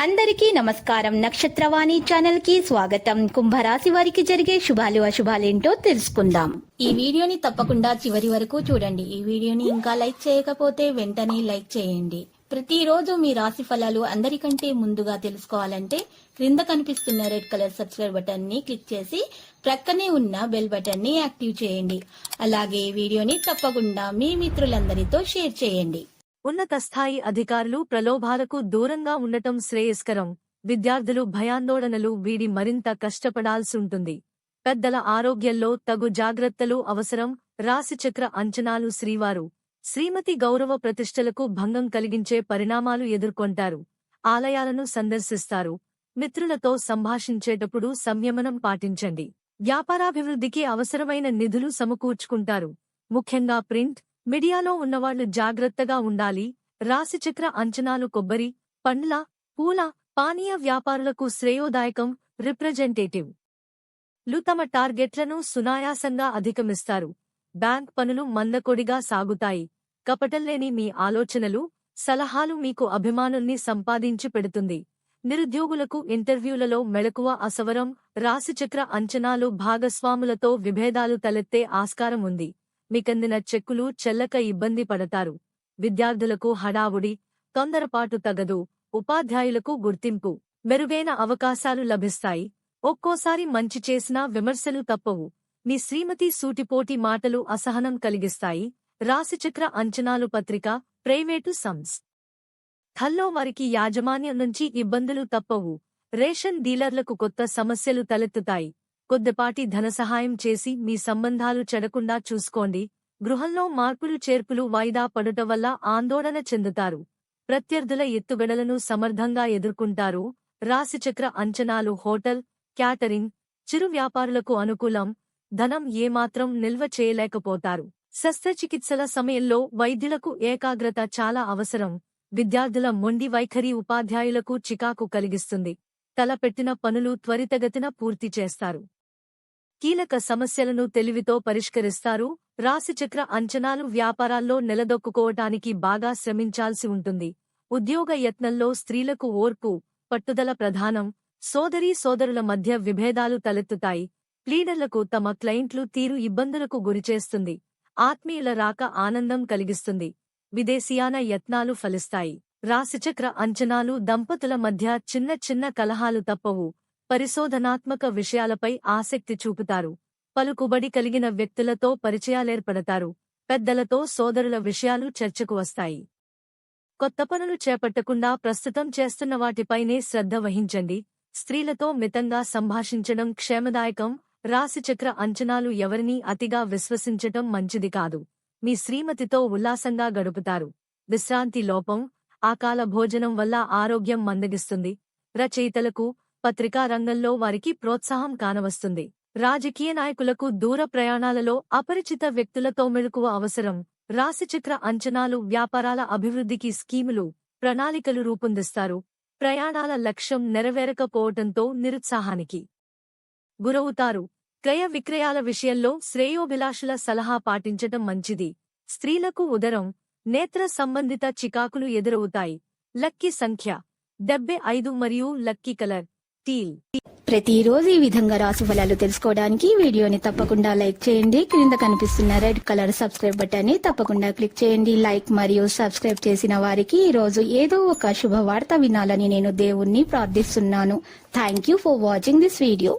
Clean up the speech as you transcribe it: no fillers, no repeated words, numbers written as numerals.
అందరికీ నమస్కారం. నక్షత్రవాణి ఛానల్ కి స్వాగతం. కుంభరాశి వారికి జరిగే శుభాలు అశుభాలేంటో తెలుసుకుందాం. ఈ వీడియోని తప్పకుండా చివరి వరకు చూడండి. ఈ వీడియోని ఇంకా లైక్ చేయకపోతే వెంటనే లైక్ చేయండి. ప్రతిరోజు మీ రాశి ఫలాలు అందరికంటే ముందుగా తెలుసుకోవాలంటే క్రింద కనిపిస్తున్న రెడ్ కలర్ సబ్స్క్రైబ్ బటన్ ని క్లిక్ చేసి ప్రక్కనే ఉన్న బెల్ బటన్ ని యాక్టివ్ చేయండి. అలాగే వీడియోని తప్పకుండా మీ మిత్రులందరితో షేర్ చేయండి. ఉన్నత స్థాయి అధికారులు ప్రలోభాలకు దూరంగా ఉండటం శ్రేయస్కరం. విద్యార్థులు భయాందోళనలు వీడి మరింత కష్టపడాల్సుంటుంది. పెద్దల ఆరోగ్యంలో తగు జాగ్రత్తలు అవసరం. రాశిచక్ర అంచనాలు శ్రీవారు శ్రీమతి గౌరవ ప్రతిష్టలకు భంగం కలిగించే పరిణామాలు ఎదుర్కొంటారు. ఆలయాలను సందర్శిస్తారు. మిత్రులతో సంభాషించేటప్పుడు సంయమనం పాటించండి. వ్యాపారాభివృద్ధికి అవసరమైన నిధులు సమకూర్చుకుంటారు. ముఖ్యంగా ప్రింట్ మీడియాలో ఉన్నవాళ్లు జాగ్రత్తగా ఉండాలి. రాశిచక్ర అంచనాలు కొబ్బరి, పండ్ల, పూల, పానీయ వ్యాపారులకు శ్రేయోదాయకం. రిప్రజెంటేటివ్ లు తమ టార్గెట్లను సునాయాసంగా అధిగమిస్తారు. బ్యాంక్ పనులు మందకొడిగా సాగుతాయి. కపటంలేని మీ ఆలోచనలు, సలహాలు మీకు అభిమానుల్ని సంపాదించి పెడుతుంది. నిరుద్యోగులకు ఇంటర్వ్యూలలో మెళకువ అసవరం. రాశిచక్ర అంచనాలు భాగస్వాములతో విభేదాలు తలెత్తే ఆస్కారం ఉంది. మీకందిన చెక్కులు చెల్లక ఇబ్బంది పడతారు. విద్యార్థులకు హడావుడి, తొందరపాటు తగదు. ఉపాధ్యాయులకు గుర్తింపు, మెరుగైన అవకాశాలు లభిస్తాయి. ఒక్కోసారి మంచి చేసినా విమర్శలు తప్పవు. మీ శ్రీమతి సూటిపోటి మాటలు అసహనం కలిగిస్తాయి. రాశిచక్ర అంచనాలు పత్రిక, ప్రైవేటు సంస్థల్లో వారికి యాజమాన్యం నుంచి ఇబ్బందులు తప్పవు. రేషన్ డీలర్లకు కొత్త సమస్యలు తలెత్తుతాయి. కొద్దిపాటి ధనసహాయం చేసి మీ సంబంధాలు చెడకుండా చూసుకోండి. గృహంలో మార్పులు చేర్పులు వాయిదా పడుట వల్ల ఆందోళన చెందుతారు. ప్రత్యర్థుల ఎత్తుగడలను సమర్థంగా ఎదుర్కొంటారు. రాశిచక్ర అంచనాలు హోటల్, క్యాటరింగ్, చిరు వ్యాపారులకు అనుకూలం. ధనం ఏమాత్రం నిల్వ చేయలేకపోతారు. శస్త్రచికిత్సల సమయంలో వైద్యులకు ఏకాగ్రత చాలా అవసరం. విద్యార్థుల మొండి వైఖరి ఉపాధ్యాయులకు చికాకు కలిగిస్తుంది. తలపెట్టిన పనులు త్వరితగతిన పూర్తి చేస్తారు. కీలక సమస్యలను తెలివితో పరిష్కరిస్తారు. రాశిచక్ర అంచనాలు వ్యాపారాల్లో నిలదొక్కుకోవటానికి బాగా శ్రమించాల్సి ఉంటుంది. ఉద్యోగ యత్నంలో స్త్రీలకు ఓర్పు, పట్టుదల ప్రధానం. సోదరీ సోదరుల మధ్య విభేదాలు తలెత్తుతాయి. లీడర్లకు తమ క్లయింట్లు తీరు ఇబ్బందులకు గురిచేస్తుంది. ఆత్మీయుల రాక ఆనందం కలిగిస్తుంది. విదేశీయాన యత్నాలు ఫలిస్తాయి. రాశిచక్ర అంచనాలు దంపతుల మధ్య చిన్న చిన్న కలహాలు తప్పవు. పరిశోధనాత్మక విషయాలపై ఆసక్తి చూపుతారు. పలుకుబడి కలిగిన వ్యక్తులతో పరిచయాలేర్పడతారు. పెద్దలతో సోదరుల విషయాలు చర్చకు వస్తాయి. కొత్త పనులు చేపట్టకుండా ప్రస్తుతం చేస్తున్న వాటిపైనే శ్రద్ధ వహించండి. స్త్రీలతో మితంగా సంభాషించడం క్షేమదాయకం. రాశిచక్ర అంచనాలు ఎవరినీ అతిగా విశ్వసించటం మంచిది కాదు. మీ శ్రీమతితో ఉల్లాసంగా గడుపుతారు. విశ్రాంతి లోపం, ఆకాల భోజనం వల్ల ఆరోగ్యం మందగిస్తుంది. రచయితలకు, పత్రికా రంగంలో వారికి ప్రోత్సాహం కానవస్తుంది. రాజకీయ నాయకులకు దూర ప్రయాణాలలో అపరిచిత వ్యక్తులతో మెళకువ అవసరం. రాశిచక్ర అంచనాలు వ్యాపారాల అభివృద్ధికి స్కీములు, ప్రణాళికలు రూపొందిస్తారు. ప్రయాణాల లక్ష్యం నెరవేరకపోవటంతో నిరుత్సాహానికి గురవుతారు. క్రయ విక్రయాల విషయంలో శ్రేయోభిలాషుల సలహా పాటించటం మంచిది. స్త్రీలకు ఉదరం, నేత్ర సంబంధిత చికాకులు ఎదురవుతాయి. లక్కీ సంఖ్య 75 మరియు లక్కీ కలర్ టీల్. ప్రతిరోజు ఈ విధంగా రాశి ఫలాలు తెలుసుకోవడానికి వీడియోని తప్పకుండా లైక్ చేయండి. క్రింద కనిపిస్తున్న రెడ్ కలర్ సబ్స్క్రైబ్ బటన్ ని తప్పకుండా క్లిక్ చేయండి. లైక్ మరియు సబ్స్క్రైబ్ చేసిన వారికి ఈ రోజు ఏదో ఒక శుభవార్త వినాలని నేను దేవుణ్ణి ప్రార్థిస్తున్నాను. Thank you for watching this video.